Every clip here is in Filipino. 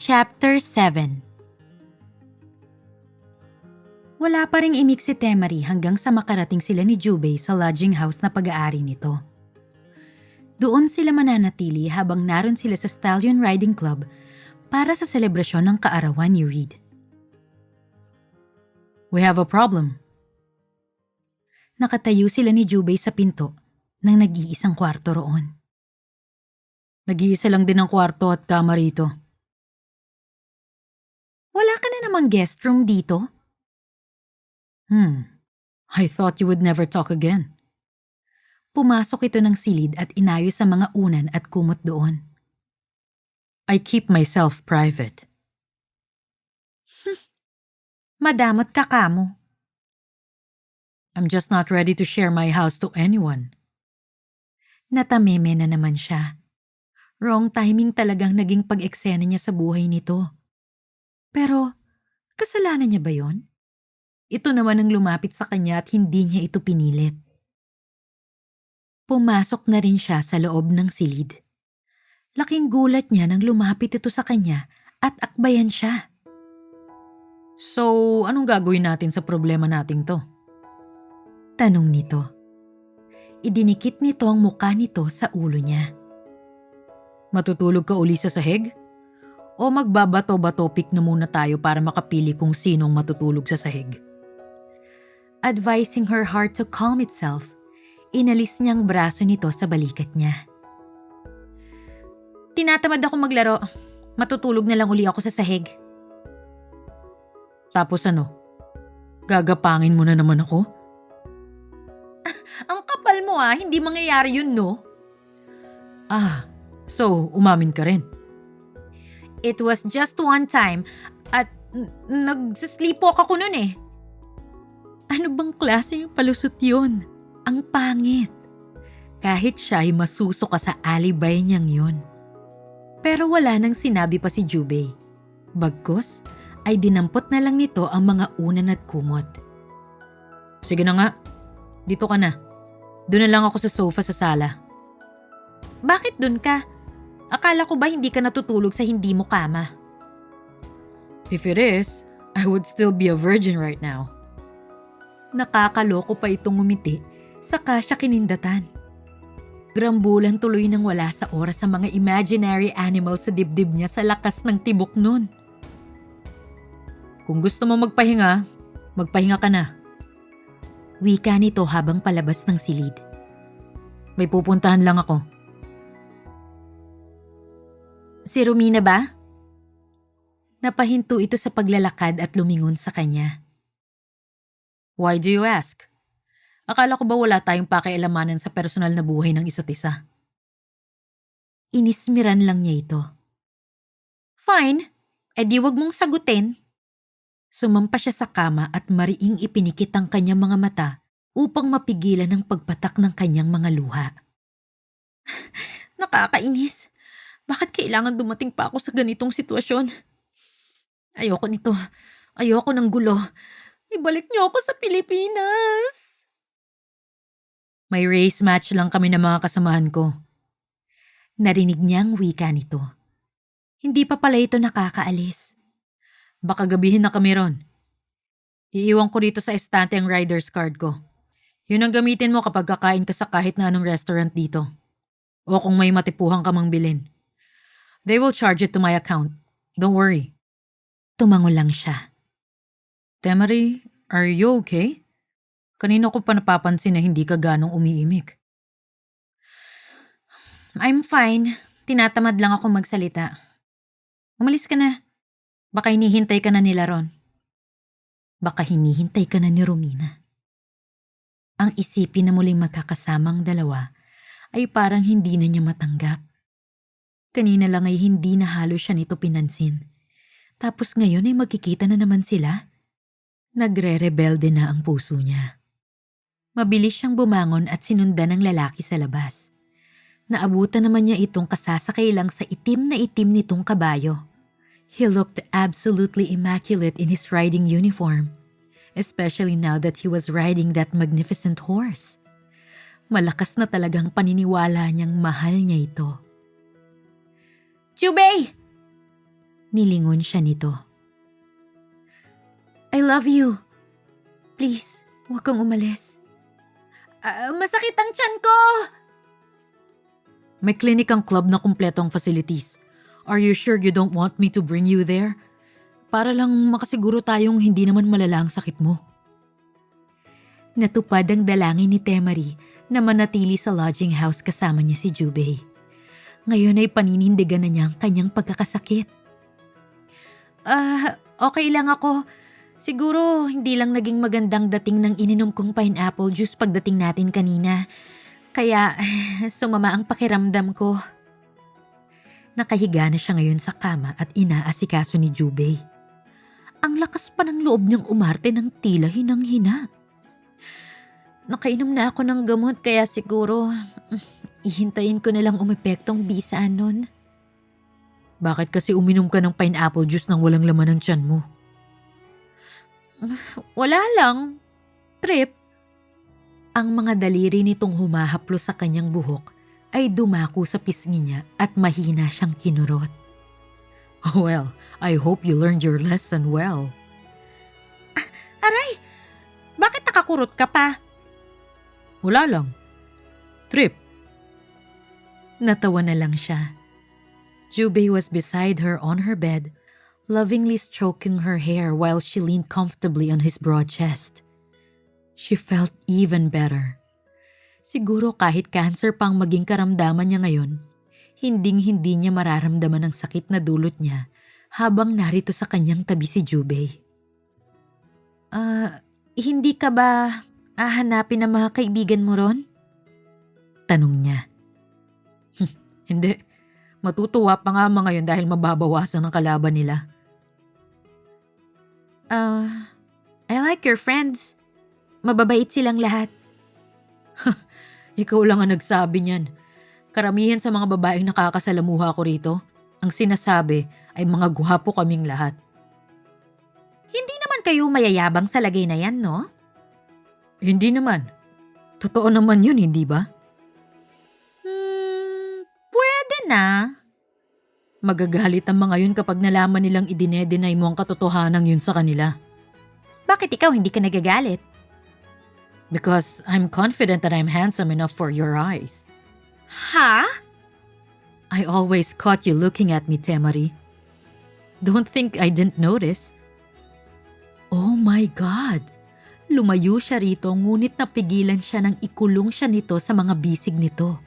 Chapter 7. Wala pa ring imik si Temari hanggang sa makarating sila ni Jubei sa lodging house na pag-aari nito. Doon sila mananatili habang naroon sila sa Stallion Riding Club para sa selebrasyon ng kaarawan ni Reed. We have a problem. Nakatayo sila ni Jubei sa pinto ng nag-iisang kwarto roon. Nag-iisa lang din ang kwarto at kama rito. Wala ka na namang guest room dito? I thought you would never talk again. Pumasok ito ng silid at inayos sa mga unan at kumot doon. I keep myself private. Madamot ka kamo. I'm just not ready to share my house to anyone. Natameme na naman siya. Wrong timing talagang naging pag-eksena niya sa buhay nito. Pero, kasalanan niya ba yon? Ito naman ang lumapit sa kanya at hindi niya ito pinilit. Pumasok na rin siya sa loob ng silid. Laking gulat niya nang lumapit ito sa kanya at akbayan siya. So, anong gagawin natin sa problema nating to? Tanong nito. Idinikit nito ang mukha nito sa ulo niya. Matutulog ka uli sa sahig? O magbabato-batopik na muna tayo para makapili kung sinong matutulog sa sahig? Advising her heart to calm itself, inalis niyang braso nito sa balikat niya. Tinatamad ako maglaro. Matutulog na lang uli ako sa sahig. Tapos ano? Gagapangin mo na naman ako? Ang kapal mo hindi mangyayari yun no? So umamin ka rin? It was just one time at nagsisleepwalk ako nun eh. Ano bang klaseng palusot yun? Ang pangit. Kahit siya ay masuso ka sa alibay niyang yun. Pero wala nang sinabi pa si Jubei. Bagkus ay dinampot na lang nito ang mga unan at kumot. Sige na nga, dito ka na. Doon na lang ako sa sofa sa sala. Bakit dun ka? Akala ko ba hindi ka natutulog sa hindi mo kama? If it is, I would still be a virgin right now. Nakakaloko pa itong ngumiti, saka siya kinindatan. Grambulan tuloy nang wala sa oras sa mga imaginary animals sa dibdib niya sa lakas ng tibok nun. Kung gusto mo magpahinga, magpahinga ka na. Wika nito habang palabas ng silid. May pupuntahan lang ako. Si Romina ba? Napahinto ito sa paglalakad at lumingon sa kanya. Why do you ask? Akala ko ba wala tayong pakialamanan sa personal na buhay ng isa't isa? Inismiran lang niya ito. Fine, edi wag mong sagutin. Sumampa siya sa kama at mariing ipinikit ang kanyang mga mata upang mapigilan ang pagpatak ng kanyang mga luha. Nakakainis. Bakit kailangan dumating pa ako sa ganitong sitwasyon? Ayoko nito. Ayoko ng gulo. Ibalik niyo ako sa Pilipinas. May race match lang kami ng mga kasamahan ko. Narinig niya ang wika nito. Hindi pa pala ito nakakaalis. Baka gabihin na kami ron. Iiwan ko dito sa estante ang rider's card ko. Yun ang gamitin mo kapag kakain ka sa kahit na anong restaurant dito. O kung may matipuhang ka mang bilhin. They will charge it to my account. Don't worry. Tumango lang siya. Temari, are you okay? Kanina ko pa napapansin na hindi ka ganong umiimik. I'm fine. Tinatamad lang ako magsalita. Umalis ka na. Baka hinihintay ka na nila ron. Baka hinihintay ka na ni Romina. Ang isipin na muling magkakasamang dalawa ay parang hindi na niya matanggap. Kanina lang ay hindi na halos siya nito pinansin. Tapos ngayon ay magkikita na naman sila. Nagre-rebelde na ang puso niya. Mabilis siyang bumangon at sinundan ng lalaki sa labas. Naabutan naman niya itong kasasakay lang sa itim na itim nitong kabayo. He looked absolutely immaculate in his riding uniform, especially now that he was riding that magnificent horse. Malakas na talagang paniniwala niyang mahal niya ito. Jubei! Nilingon siya nito. I love you. Please, huwag kang umalis. Masakit ang tiyan ko! May clinic ang club na kumpleto ang facilities. Are you sure you don't want me to bring you there? Para lang makasiguro tayong hindi naman malala ang sakit mo. Natupad ang dalangin ni Temari na manatili sa lodging house kasama niya si Jubei. Ngayon ay paninindigan na niya ang kanyang pagkakasakit. Okay lang ako. Siguro hindi lang naging magandang dating ng ininom kong pineapple juice pagdating natin kanina. Kaya sumama ang pakiramdam ko. Nakahiga na siya ngayon sa kama at inaasikaso ni Jubei. Ang lakas pa ng loob niyang umarte ng tila hinang-hina. Nakainom na ako ng gamot kaya siguro ihintayin ko na lang umepektong bisa nun. Bakit kasi uminom ka ng pineapple juice nang walang laman ng tiyan mo? Wala lang. Trip. Ang mga daliri nitong humahaplo sa kanyang buhok ay dumako sa pisngi niya at mahina siyang kinurot. Well, I hope you learned your lesson well. Aray! Bakit nakakurot ka pa? Wala lang. Trip. Natawa na lang siya. Jubei was beside her on her bed, lovingly stroking her hair while she leaned comfortably on his broad chest. She felt even better. Siguro kahit cancer pang maging karamdaman niya ngayon, hinding-hindi niya mararamdaman ang sakit na dulot niya habang narito sa kanyang tabi si Jubei. Hindi ka ba hahanapin ng mga kaibigan mo ron? Tanong niya. Hindi. Matutuwa pa nga mga yun dahil mababawasan ang kalaban nila. I like your friends. Mababait silang lahat. Ikaw lang ang nagsabi niyan. Karamihan sa mga babaeng nakakasalamuha ko rito, ang sinasabi ay mga guwapo kaming lahat. Hindi naman kayo mayayabang sa lagay na yan, no? Hindi naman. Totoo naman yun, hindi ba? Pwede na. Magagalit ang mga yun kapag nalaman nilang idine-deny mo ang katotohanan yun sa kanila. Bakit ikaw hindi ka nagagalit? Because I'm confident that I'm handsome enough for your eyes. Ha? I always caught you looking at me, Temari. Don't think I didn't notice. Oh my God! Lumayo siya rito ngunit napigilan siya nang ikulong siya nito sa mga bisig nito.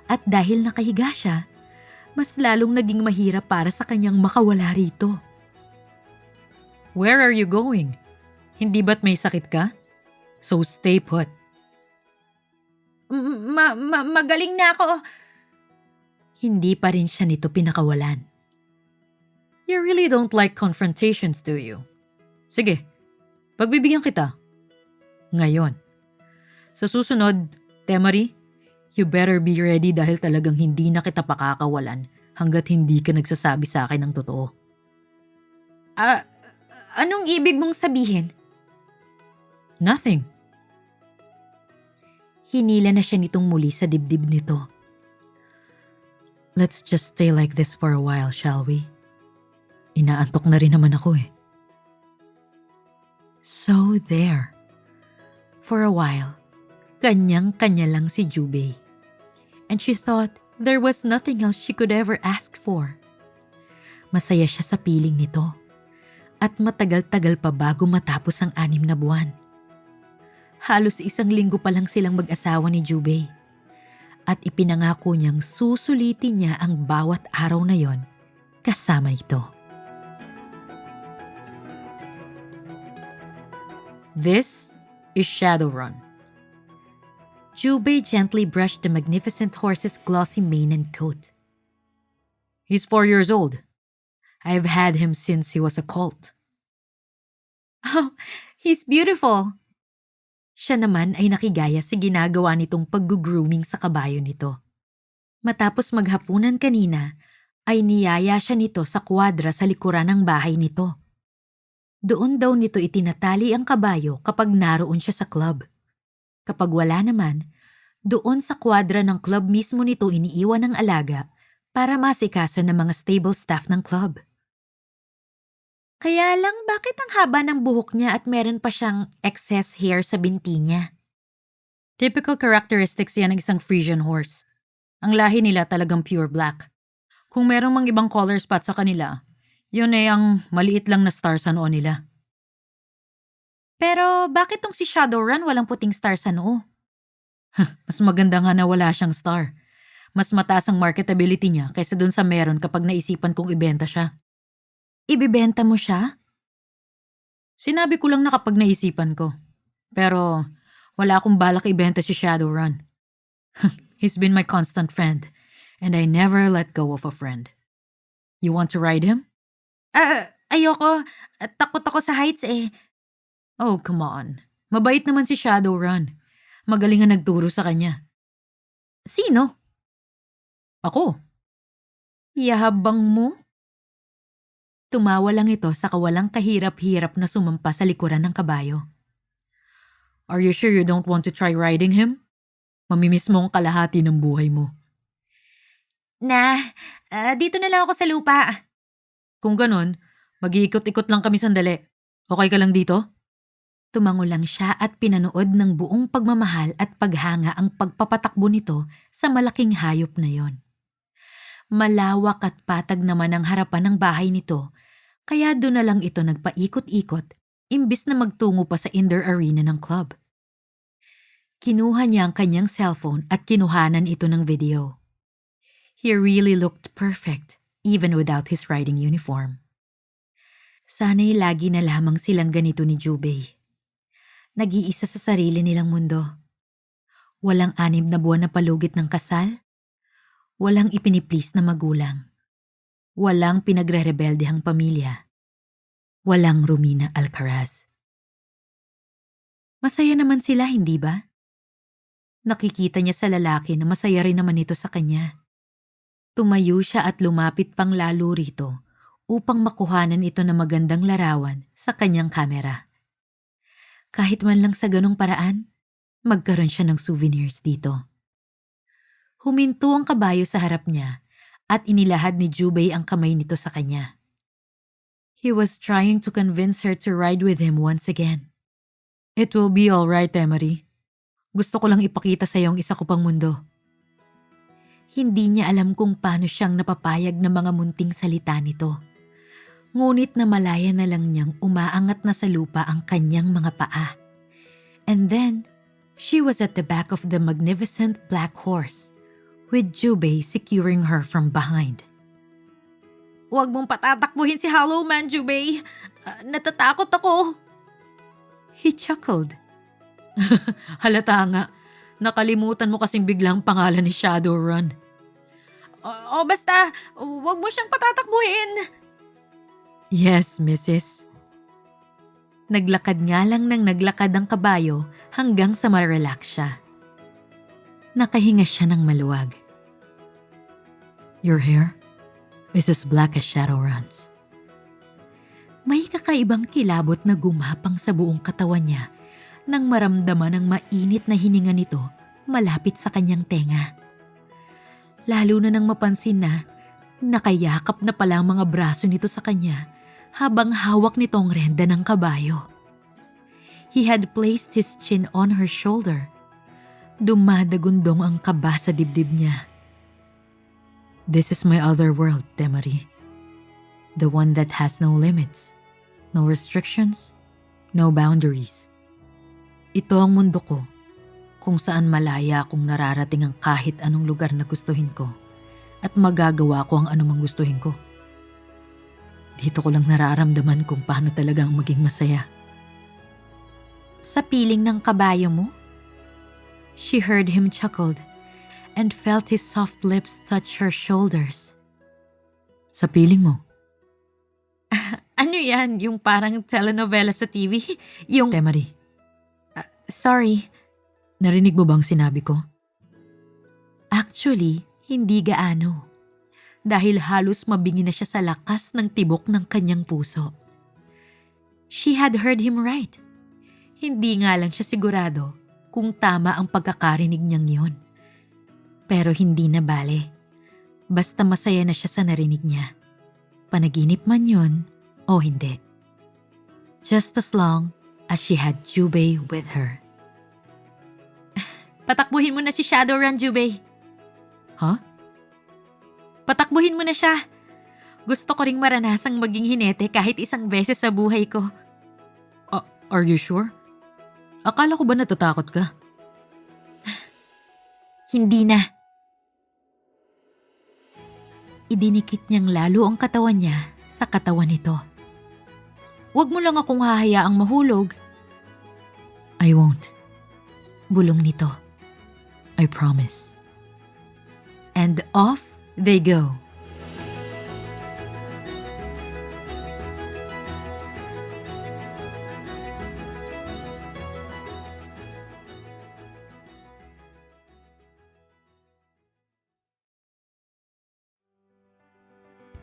At dahil nakahiga siya, mas lalong naging mahirap para sa kanyang makawala rito. Where are you going? Hindi ba't may sakit ka? So stay put. Magaling na ako. Hindi pa rin siya nito pinakawalan. You really don't like confrontations, do you? Sige, pagbibigyan kita. Ngayon. Sa susunod, Temari, you better be ready dahil talagang hindi na kita pakakawalan hanggat hindi ka nagsasabi sa akin ng totoo. Anong ibig mong sabihin? Nothing. Hinila na siya nitong muli sa dibdib nito. Let's just stay like this for a while, shall we? Inaantok na rin naman ako eh. So there. For a while, kanyang-kanya lang si Jubei. And she thought there was nothing else she could ever ask for. Masaya siya sa piling nito. At matagal-tagal pa bago matapos ang 6 na buwan. Halos 1 linggo pa lang silang mag-asawa ni Jubei. At ipinangako niyang susulitin niya ang bawat araw na yon kasama nito. This is Shadowrun. Jubei gently brushed the magnificent horse's glossy mane and coat. He's 4 years old. I've had him since he was a colt. Oh, he's beautiful. Siya naman ay nakigaya sa ginagawa nitong pag-grooming sa kabayo nito. Matapos maghapunan kanina, ay niyaya siya nito sa kwadra sa likuran ng bahay nito. Doon daw nito itinatali ang kabayo kapag naroon siya sa club. Kapag wala naman, doon sa kwadra ng club mismo nito iniiwan ng alaga para masikaso ng mga stable staff ng club. Kaya lang bakit ang haba ng buhok niya at meron pa siyang excess hair sa binti niya? Typical characteristics yan ng isang Frisian horse. Ang lahi nila talagang pure black. Kung merong mang ibang color spot sa kanila, yun ay ang maliit lang na star sa noo nila. Pero bakit tong si Shadowrun walang puting star sa noo? Mas maganda nga na wala siyang star. Mas mataas ang marketability niya kaysa dun sa meron kapag naisipan kong ibenta siya. Ibibenta mo siya? Sinabi ko lang na kapag naisipan ko. Pero wala akong balak ibenta si Shadowrun. He's been my constant friend, and I never let go of a friend. You want to ride him? Ayoko. Takot ako sa heights eh. Oh, come on. Mabait naman si Shadowrun. Magaling nga nagturo sa kanya. Sino? Ako? Yahabang mo? Tumawa lang ito sa kawalang kahirap-hirap na sumampa sa likuran ng kabayo. Are you sure you don't want to try riding him? Mamimiss mo ang kalahati ng buhay mo. Dito na lang ako sa lupa. Kung ganon, mag-iikot-ikot lang kami sandali. Okay ka lang dito? Tumango lang siya at pinanood ng buong pagmamahal at paghanga ang pagpapatakbo nito sa malaking hayop na yon. Malawak at patag naman ang harapan ng bahay nito, kaya doon na lang ito nagpaikot-ikot imbis na magtungo pa sa indoor arena ng club. Kinuha niya ang kanyang cellphone at kinuhanan ito ng video. He really looked perfect, even without his riding uniform. Sana'y lagi na lamang silang ganito ni Jubei. Nag-iisa sa sarili nilang mundo. Walang 6 na buwan na palugit ng kasal. Walang ipiniplease na magulang. Walang pinagre-rebeldehang pamilya. Walang Romina Alcaraz. Masaya naman sila, hindi ba? Nakikita niya sa lalaki na masaya rin naman ito sa kanya. Tumayo siya at lumapit pang lalo rito upang makuhanan ito ng magandang larawan sa kanyang kamera. Kahit man lang sa ganong paraan, magkaroon siya ng souvenirs dito. Huminto ang kabayo sa harap niya at inilahad ni Jubei ang kamay nito sa kanya. He was trying to convince her to ride with him once again. It will be all right, Emery. Gusto ko lang ipakita sa iyo ang isa ko pang mundo. Hindi niya alam kung paano siyang napapayag ng mga munting salita nito. Ngunit na malaya na lang niyang umaangat na sa lupa ang kanyang mga paa. And then, she was at the back of the magnificent black horse, with Jubei securing her from behind. Huwag mong patatakbuhin si Hollow Man, Jubei. Natatakot ako. He chuckled. Halata nga. Nakalimutan mo kasing biglang pangalan ni Shadowrun. Basta, huwag mo siyang patatakbuhin. Yes, Mrs. Naglakad nga lang ng naglakad ang kabayo hanggang sa ma-relax siya. Nakahinga siya ng maluwag. Your hair is as black as Shadowrun's. May kakaibang kilabot na gumapang sa buong katawan niya nang maramdaman ang mainit na hininga nito malapit sa kanyang tenga. Lalo na nang mapansin na nakayakap na pala ang mga braso nito sa kanya habang hawak nito ang renda ng kabayo. He had placed his chin on her shoulder. Dumadagundong ang kaba sa dibdib niya. This is my other world, Temari. The one that has no limits, no restrictions, no boundaries. Ito ang mundo ko, kung saan malaya akong nararating ang kahit anong lugar na gustuhin ko at magagawa ko ang anumang gustuhin ko. Dito ko lang nararamdaman kung paano talagang maging masaya. Sa piling ng kabayo mo? She heard him chuckled and felt his soft lips touch her shoulders. Sa piling mo? Ano yan? Yung parang telenovela sa TV? Yung... Temari, Sorry. narinig mo bang sinabi ko? Actually, hindi gaano. Dahil halos mabingi na siya sa lakas ng tibok ng kanyang puso. She had heard him right. Hindi nga lang siya sigurado kung tama ang pagkakarinig niyang yun. Pero hindi na bale. Basta masaya na siya sa narinig niya. Panaginip man yun o hindi. Just as long as she had Jubei with her. Patakbuhin mo na si Shadowrun, Jubei. Huh? Patakbuhin mo na siya. Gusto ko ring maranasang maging hinete kahit isang beses sa buhay ko. Are you sure? Akala ko ba natatakot ka? Hindi na. Idinikit niyang lalo ang katawan niya sa katawan nito. Huwag mo lang akong hahayaang mahulog. I won't. Bulong nito. I promise. And off they go.